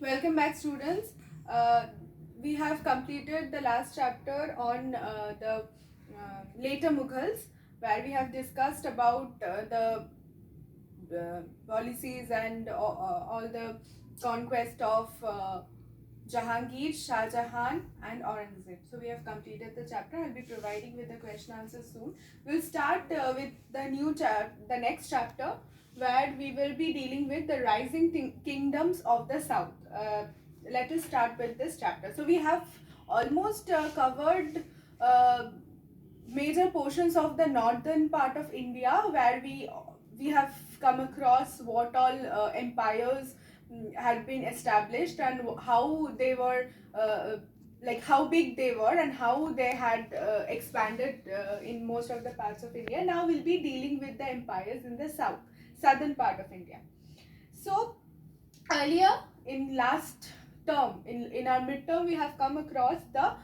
Welcome back, students. Uh, we have completed the last chapter on the later Mughals, where we have discussed about the policies and all the conquest of Jahangir, Shah Jahan, and Aurangzeb. So we have completed the chapter. I'll be providing with the question answers soon. We'll start with the next chapter, where we will be dealing with the rising kingdoms of the south. Let us start with this chapter. So we have almost covered major portions of the northern part of India, where we have come across what all empires had been established, and how they were like how big they were and how they had expanded in most of the parts of India. Now we'll be dealing with the empires in the southern part of India. So earlier in last term, in our midterm, we have come across the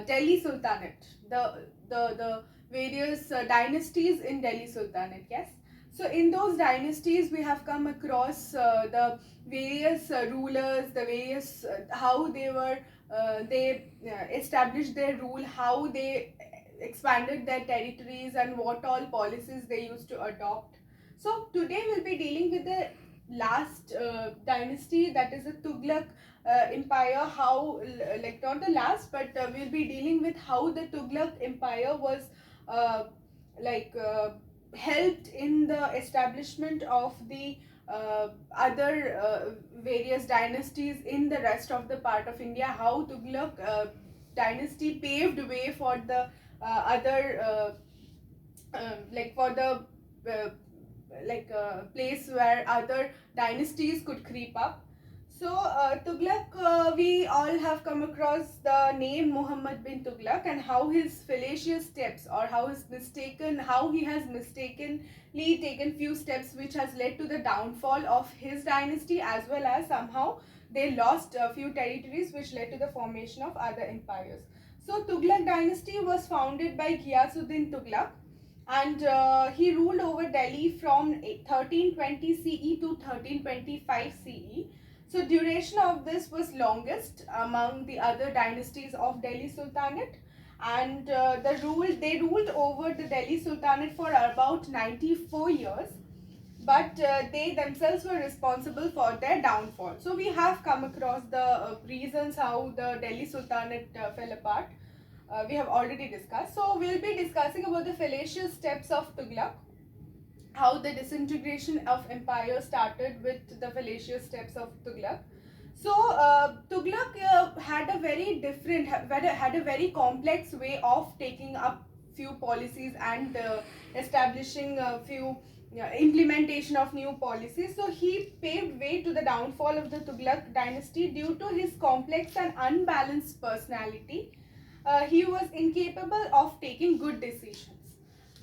Delhi Sultanate, the various dynasties in Delhi Sultanate. Yes. So in those dynasties, we have come across the various rulers, the various how they established their rule, how they expanded their territories, and what all policies they used to adopt. So today we'll be dealing with the last dynasty, that is the Tughlaq empire. How, like, not the last, but we'll be dealing with how the Tughlaq empire was uh, like helped in the establishment of the other various dynasties in the rest of the part of India. How Tughlaq dynasty paved way for the other like for the place where other dynasties could creep up. So Tughlaq, we all have come across the name Muhammad bin Tughlaq, and how his fallacious steps, or how he has mistakenly taken few steps which has led to the downfall of his dynasty, as well as somehow they lost a few territories which led to the formation of other empires. So Tughlaq dynasty was founded by Ghiyasuddin Tughlaq, and he ruled over Delhi from 1320 CE to 1325 CE. So duration of this was longest among the other dynasties of Delhi Sultanate, and they ruled over the Delhi Sultanate for about 94 years, but they themselves were responsible for their downfall. So we have come across the reasons how the Delhi Sultanate fell apart. We have already discussed. So we'll be discussing about the fallacious steps of Tughlaq, how the disintegration of empire started with the fallacious steps of Tughlaq. So Tughlaq had a very complex way of taking up few policies and establishing a few implementation of new policies. So he paved way to the downfall of the Tughlaq dynasty due to his complex and unbalanced personality. He was incapable of taking good decisions.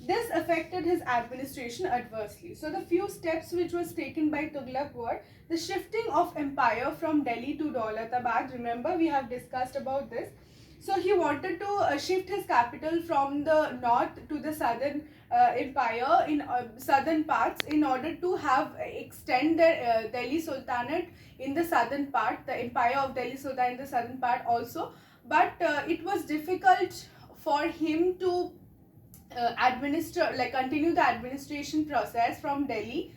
This affected his administration adversely. So the few steps which was taken by Tughlaq were the shifting of empire from Delhi to Daulatabad. Remember, we have discussed about this. So he wanted to shift his capital from the north to the southern empire in southern parts, in order to have extend the Delhi Sultanate in the southern part, the empire of Delhi Sultanate in the southern part also. But it was difficult for him to continue the administration process from Delhi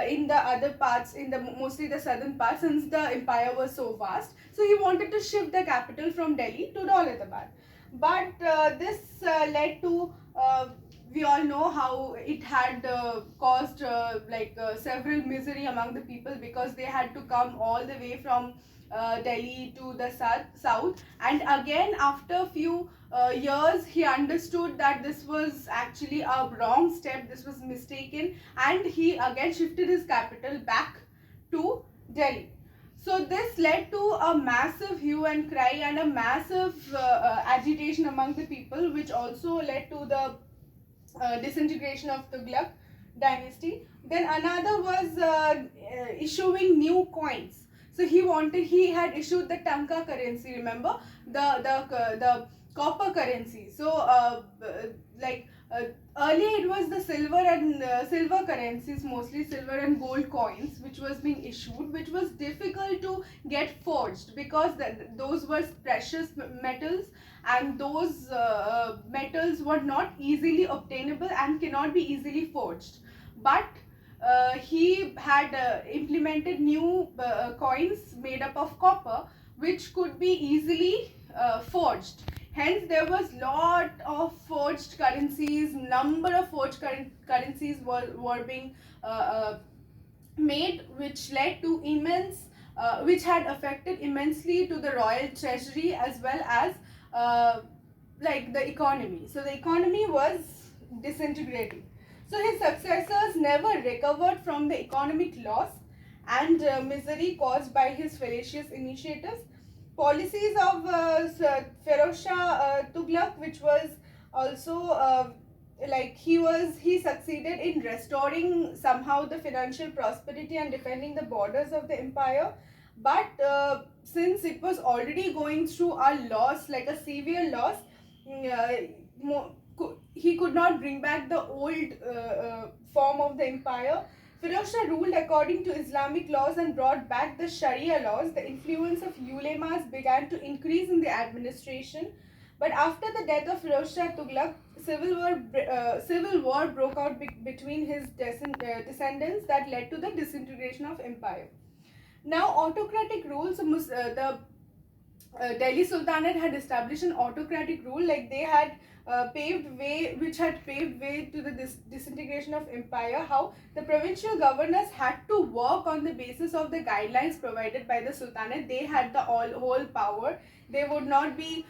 in the other parts, in the mostly the southern part, since the empire was so vast. So he wanted to shift the capital from Delhi to Daulatabad, but this led to we all know how it had caused several misery among the people, because they had to come all the way from Delhi to the south, and again after few years he understood that this was actually a wrong step, this was mistaken, and he again shifted his capital back to Delhi. So this led to a massive hue and cry and a massive agitation among the people, which also led to the disintegration of Tughlaq dynasty. Then another was issuing new coins. So he had issued the Tanka currency. Remember the copper currency. So like uh, earlier it was the silver currencies, mostly silver and gold coins, which was being issued, which was difficult to get forged because those were precious metals, and those metals were not easily obtainable and cannot be easily forged. But he had implemented new coins made up of copper, which could be easily forged. Hence, there was lot of forged currencies. Number of forged currencies were being made, which led to which had affected immensely to the royal treasury as well as like the economy. So the economy was disintegrating. So his successors never recovered from the economic loss and misery caused by his fallacious initiatives. Policies of Feroz Shah Tughlaq, which was also he succeeded in restoring somehow the financial prosperity and defending the borders of the empire. But since it was already going through a loss, like a severe loss, he could not bring back the old form of the empire. Firoz Shah ruled according to Islamic laws and brought back the Sharia laws. The influence of ulemas began to increase in the administration. But after the death of Firoz Shah Tughlaq, civil war broke out between his descendants that led to the disintegration of empire. Now, autocratic rules, the Delhi Sultanate had established an autocratic rule, like they had which had paved way to the disintegration of empire. How the provincial governors had to work on the basis of the guidelines provided by the Sultanate. They had the whole power. They would not be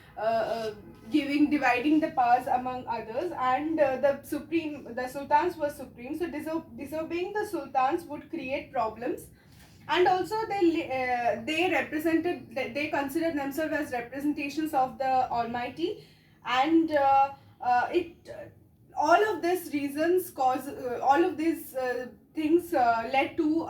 dividing the powers among others, and the sultans were supreme. So disobeying the sultans would create problems. And also they considered themselves as representations of the Almighty, and it all of these reasons cause all of these things led to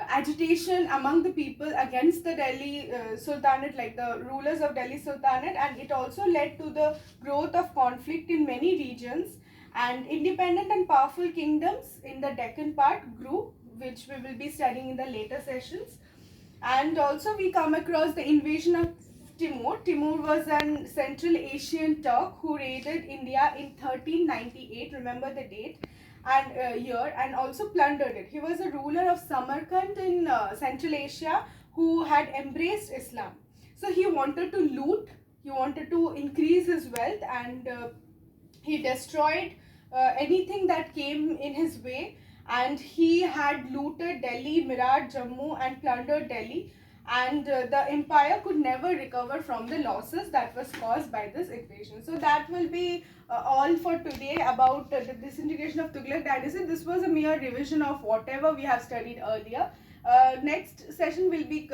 agitation among the people against the Delhi Sultanate, like the rulers of Delhi Sultanate, and it also led to the growth of conflict in many regions, and independent and powerful kingdoms in the Deccan part grew, which we will be studying in the later sessions. And also we come across the invasion of Timur. Timur was an Central Asian Turk who raided India in 1398, remember the date and year, and also plundered it. He was a ruler of Samarkand in Central Asia who had embraced Islam. So he wanted to loot, he wanted to increase his wealth, and he destroyed anything that came in his way, and he had looted Delhi, Mirat, Jammu, and plundered Delhi, and the empire could never recover from the losses that was caused by this invasion. So that will be all for today about the disintegration of Tughlaq dynasty. This was a mere revision of whatever we have studied earlier. Next session will be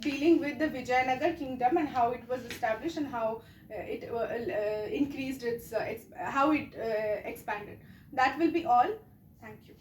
dealing with the Vijayanagar kingdom and how it was established and how it increased how it expanded. That will be all. Thank you.